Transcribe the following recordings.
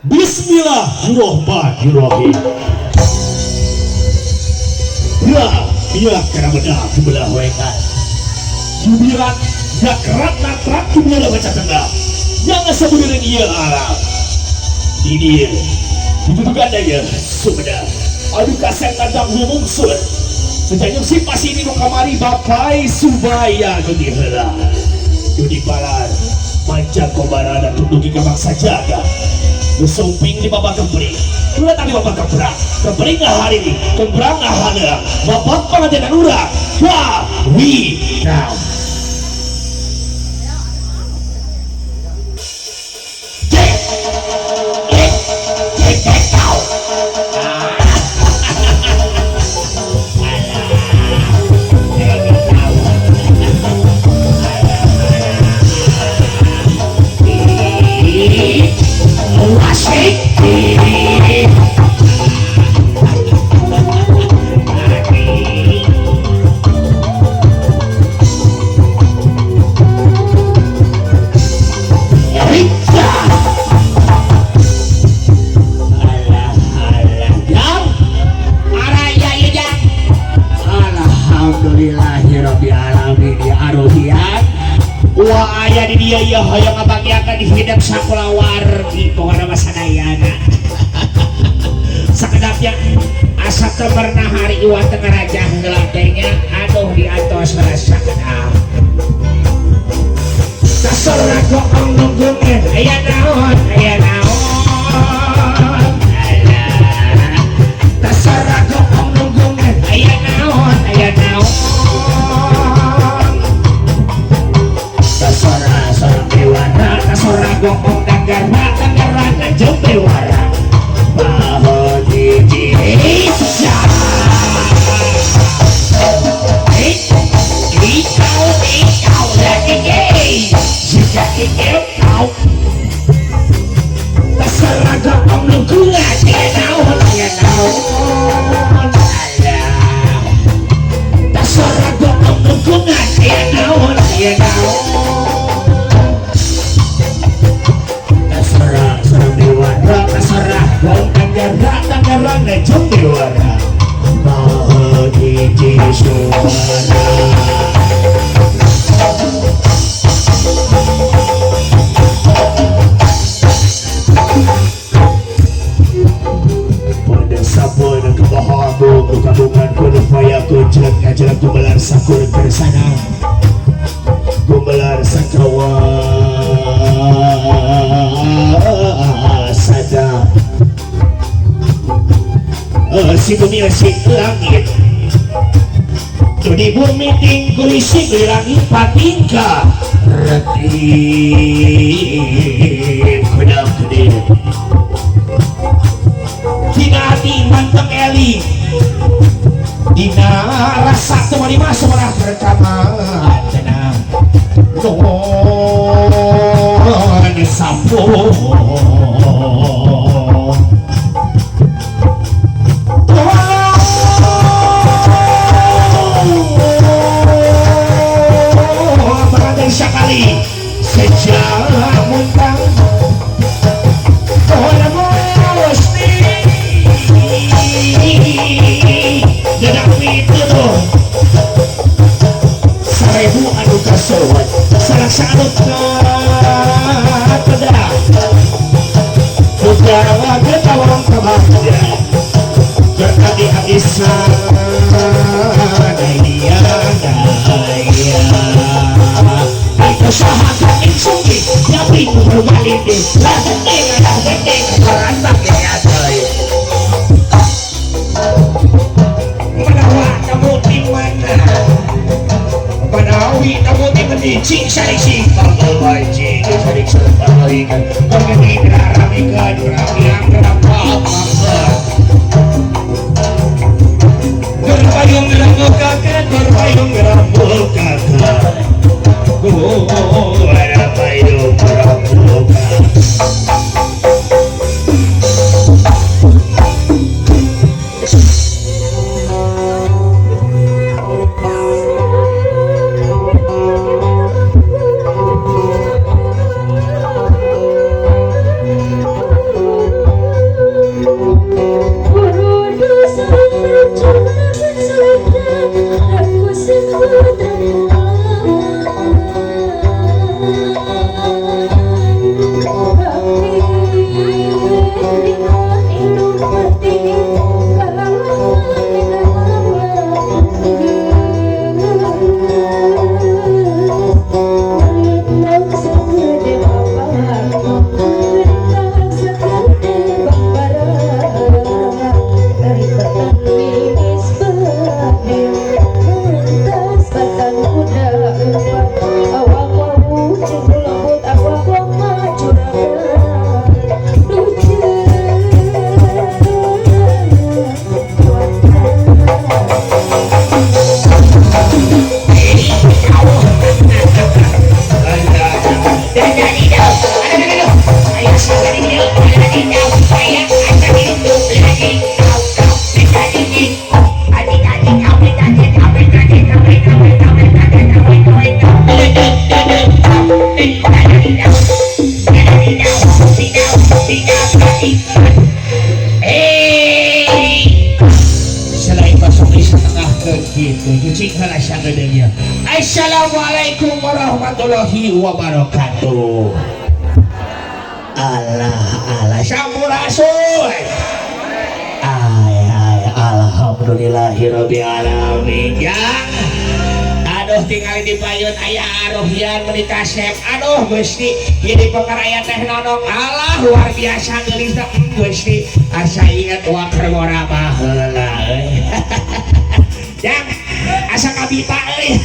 Bismillahirrahmanirrahim. Ya, ya karena benar sebelah mereka. Jubiran ya kerat natrak jubiran baca tengah. Jangan sebenarnya ia alam. Ini ditutukan aja sebenarnya. Aduh kasih kadang ngomong sur. Sejak si pasti ini kamari bapai subaya tu dihela. Judi palar macam kobara dan tunduki kebang sajaga. Besumping di babak kembering. Dua tadi babak kembang. Kembering hari ini. Kembang hana. Babak pengantinan urang. Wah, we now. Wah ayah di dia ya hayang ngabagiakan di hidap sakulawar di pohon masadayana. Sakedapnya asa temerna hari iwa tengah raja ngelatenya aduh di atas rasa kedap. Kasar kok nunggungin ayah naon ayah naon. Kasar kok nunggungin ayah naon ayah naon. Sorang dewara, sorang gokong tanggara, tanggara ngajeng dewara. Baho diji sah. Ikau lagi gay. Jika ikau terserah gokong nunggungan dia naon. Terserah gokong nunggungan dia naon. Tangerang ngejong dewara Baho diji suara. Pada sabun kebahamu kekabungan kunupaya kujelak ngajelak gumelar sakur bersana gumelar sakawa sada. Si bumi si langit di bumi tingkulisi di langit patingka retip kedap-kedip dina hati manteng eli dina rasa teman-teman semarah berkaman tenang non sampung. Sekali sejak muntang orang mesti dedaki itu seribu anu kasawat salah satu pedang bukan kita orang kebahagia berkati hadisan daya usahakan insumsi tapi berbalik di lah gendeng berantak ya coy. Menawa kamu di mana? Menawi kamu di mendici sarisi kamu baji di sarisi terbaik mengenai ramikan yang kenapa berpayung rambut kakek berpayung rambut kakek. Oh, ada payung rambut. Assalamualaikum warahmatullahi wabarakatuh. Allah sampurasun. Ay alhamdulillahirabbil alamin. Yang aduh tinggal di payun aya aruhyan meuli kasep. Aduh Gusti, jadi pekaraya teh nonong Allah luar biasa geulis Gusti. Asa inget wakar mora baheula euy. Yang asa kabita euy.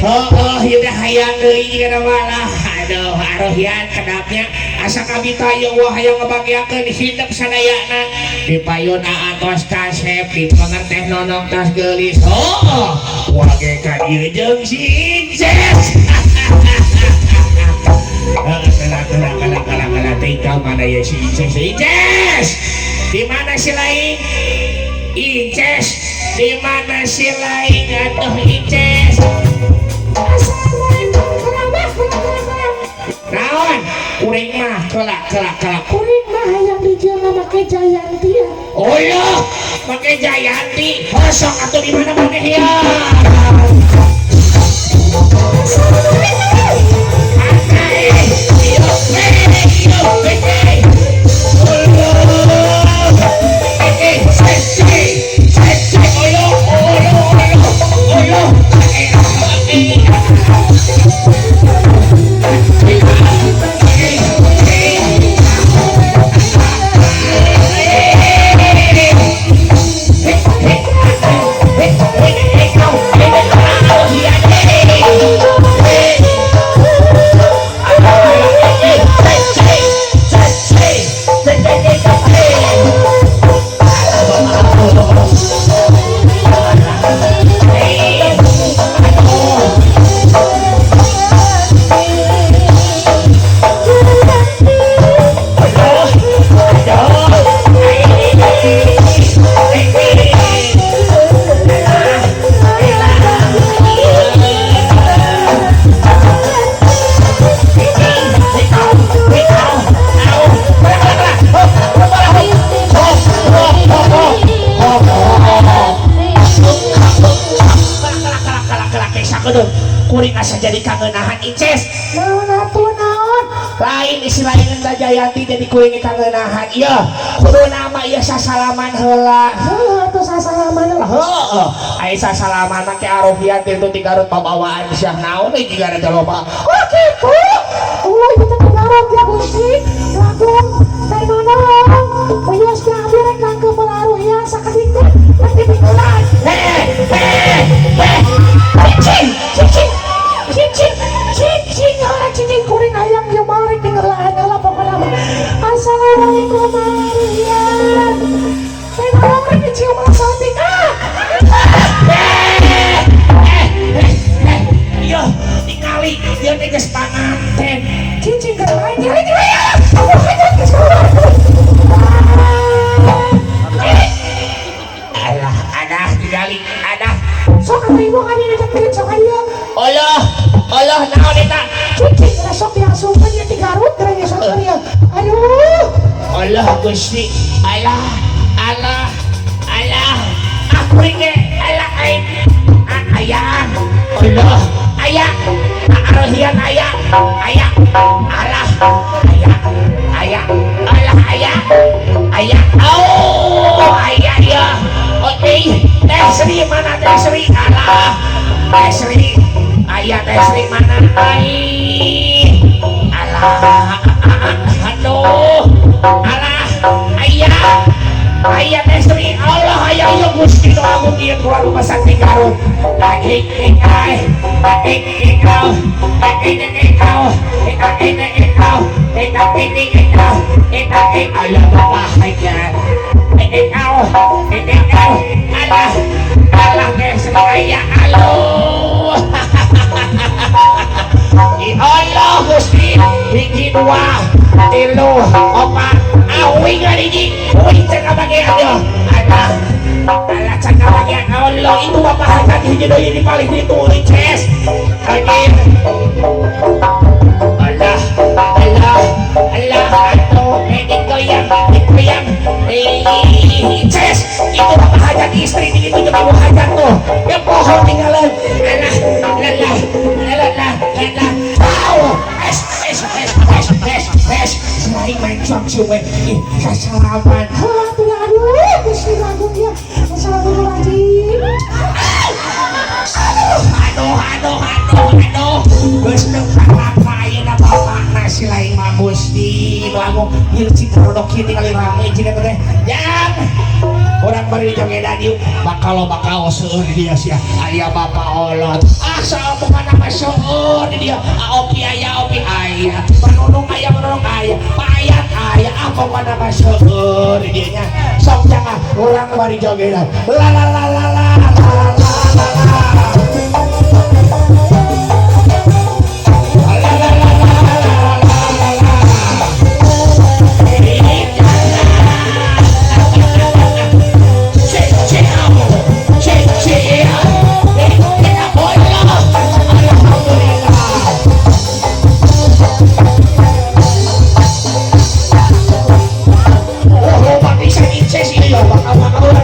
Oh yaudah hayang deui kana malah. Aduh aruhyan kedapnya asa kabita ieu wah hayang ngabagiakeun hidup sadayana di payun atos kasep di pengerteh nonong tos geulis. Oh wage ka ieu jeung si Inces. Kala tingkal mana ya si Inces. Inces di mana si lain? Inces di mana si lain? Atuh Inces. Naon? Kuring mah kelak kuring mah yang dijelma make Jayanti ya. oh iya pakai Jayanti kosong atau di mana mana ya kuring asa jadi kangenahan Inces. Naon atuh naon? Lain istilah Nda Jayanti jadi kuring kangenahan. Iya, kudu nama ieu sasalaman heula. Heuh atuh sasalaman lah. Heuh, aya sasalaman make arohian itu ti Garut pabawaan syah naon deui jigana teh loba. Oh kitu. Ulah ieu teh Garut ya Gusti. Lagun teh nonong. Wios teh abdi rek kangge pelaruhian sakadikna rek dipikulan. Cicing orang cicing kuring ayam yang marik dengerlaan lah pokoknya. Assalamualaikum Marian. Saya mau orang kecil malah cantik Iya, tinggali dia tegas panganten. cicing kerlain Alah, ada tinggali, ada. sok kata ibu kami deketin sok aja. Allah naon eta? Cicing resok yang sumpahnya di Garut keranya sok kalian. Aduh. Allah Gusti, Allah. Aku ini Allah ayah. Allah ayah. Arohian ayah. Allah ayah. Oh ayah ya. Oke, Teh Sri mana Teh Sri? Allah. Teh Sri. Ayah Teh Sri mana? Allah. Aduh. Allah. Ayah Teh Sri. Allah ayah ya Gusti doa mungkin keluar rumah sakit Garut. Allah bahagia. Allah Teh Sri ayah Allah. Allah Gusti hiji dua tilu opat awi ngariji uing cek bagian yo Allah cek bagian Allah itu bapak hajat hiji doi di paling itu Inces anjir Allah atuh edit goyang Inces itu bapak hajat istri itu juga bapak hajat tuh ya pohon tinggalan Allah Selain main cuang cuma kasalaman. Aduh, Gusti Agung ya. Assalamualaikum. Aduh Gusto kakakain na bapak na sila yung mga Gusti Lago yung cikrodok ini kali rame jika teh yang orang bari joget radio bakal seueur di dia sia aya bapak olot asal bukan nama seueur di dia opi aya menunung aya payat aya apa bukan nama seueur di dia nya sok jangan orang bari joget la Bakal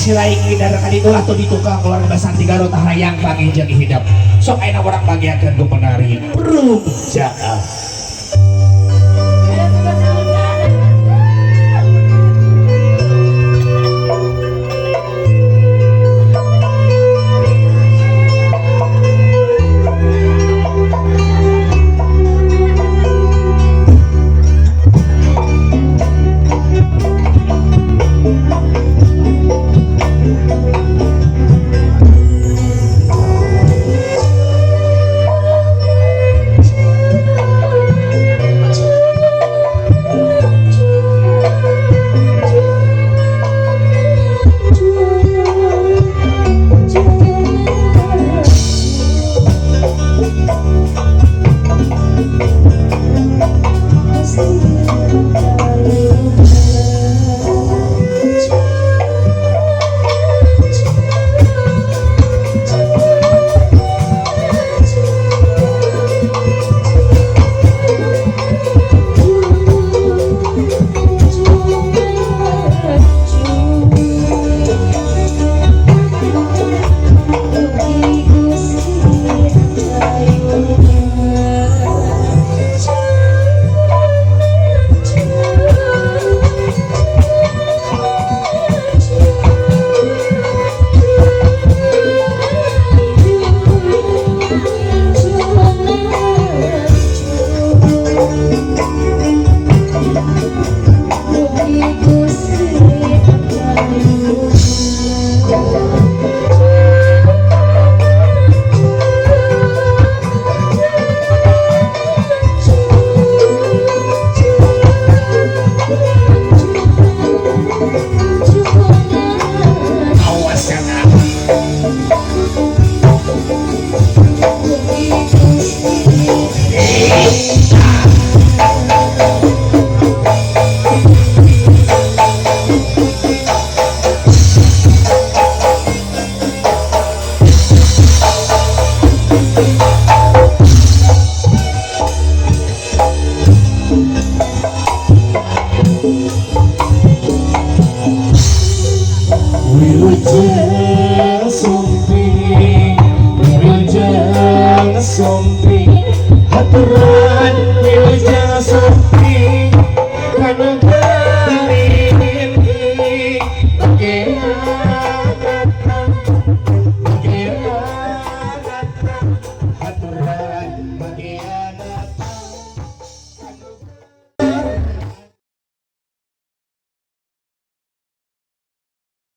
silaing ngidar ka ditulah tuh di tukang keluarga Santi Garut hayang pagi jeung hidup sok ayeuna urang bagiakeun ku penari Brum Jaka